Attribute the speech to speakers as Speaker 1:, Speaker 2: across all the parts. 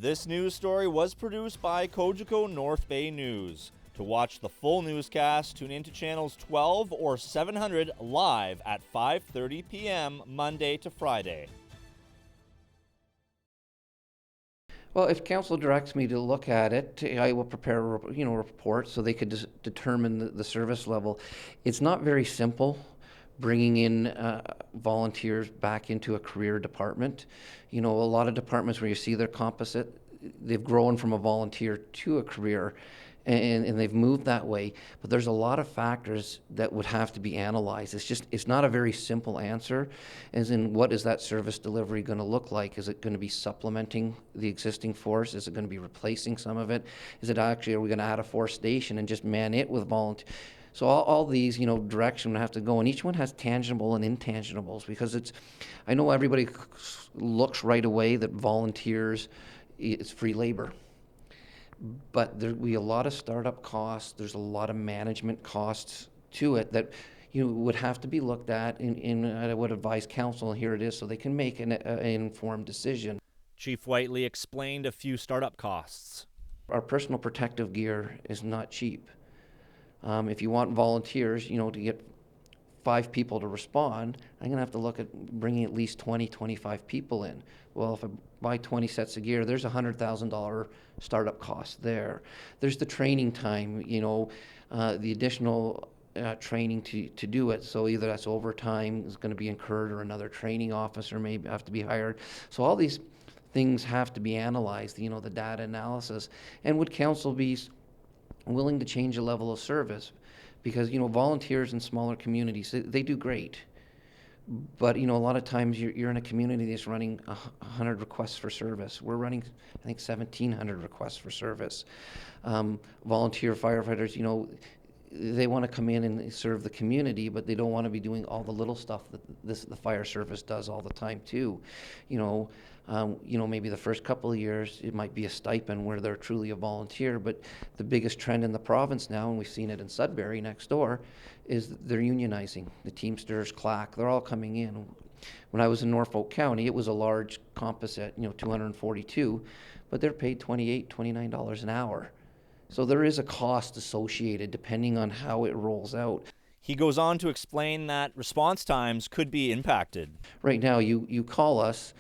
Speaker 1: This news story was produced by Cogeco North Bay News. To watch the full newscast, tune into channels 12 or 700 live at 5:30 p.m. Monday to Friday.
Speaker 2: Well, if council directs me to look at it, I will prepare a report so they could determine the service level. It's not very simple bringing in volunteers back into a career department. A lot of departments where you see their composite, they've grown from a volunteer to a career, and they've moved that way. But there's a lot of factors that would have to be analyzed. It's not a very simple answer, as in what is that service delivery going to look like? Is it going to be supplementing the existing force? Is it going to be replacing some of it? Is it actually, are we going to add a force station and just man it with volunteers? So all these, direction have to go, and each one has tangible and intangibles, because I know everybody looks right away that volunteers, it's free labor. But there'll be a lot of startup costs, there's a lot of management costs to it that would have to be looked at, and I would advise council, and here it is, so they can make an informed decision.
Speaker 1: Chief Whiteley explained a few startup costs.
Speaker 2: Our personal protective gear is not cheap. If you want volunteers, to get 5 people to respond, I'm going to have to look at bringing at least 20, 25 people in. Well, if I buy 20 sets of gear, there's $100,000 startup cost there. There's the training time, the additional training to do it. So either that's overtime is going to be incurred, or another training officer may have to be hired. So all these things have to be analyzed, the data analysis. And would council be willing to change a level of service? Because volunteers in smaller communities, they do great, but a lot of times you're in a community that's running 100 requests for service. We're running, I think, 1,700 requests for service. Volunteer firefighters, they want to come in and serve the community, but they don't want to be doing all the little stuff that the fire service does all the time too. Maybe the first couple of years it might be a stipend where they're truly a volunteer, but the biggest trend in the province now, and we've seen it in Sudbury next door, is they're unionizing. The Teamsters, Clarke, they're all coming in. When I was in Norfolk County, it was a large composite, 242, but they're paid $28, $29 an hour. So there is a cost associated depending on how it rolls out.
Speaker 1: He goes on to explain that response times could be impacted.
Speaker 2: Right now, you call us,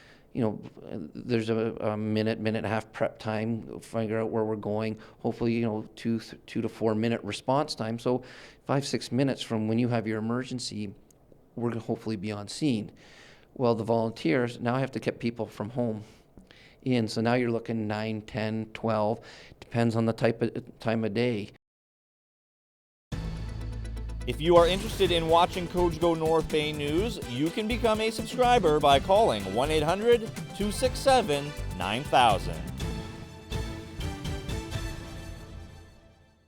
Speaker 2: there's a minute and a half prep time, figure out where we're going. Hopefully, 2 to 4 minute response time. So 5-6 minutes from when you have your emergency, we're going to hopefully be on scene. Well, the volunteers now have to get people from home in. So now you're looking 9, 10, 12, depends on the time of day.
Speaker 1: If you are interested in watching Cogeco North Bay News, you can become a subscriber by calling 1-800-267-9000.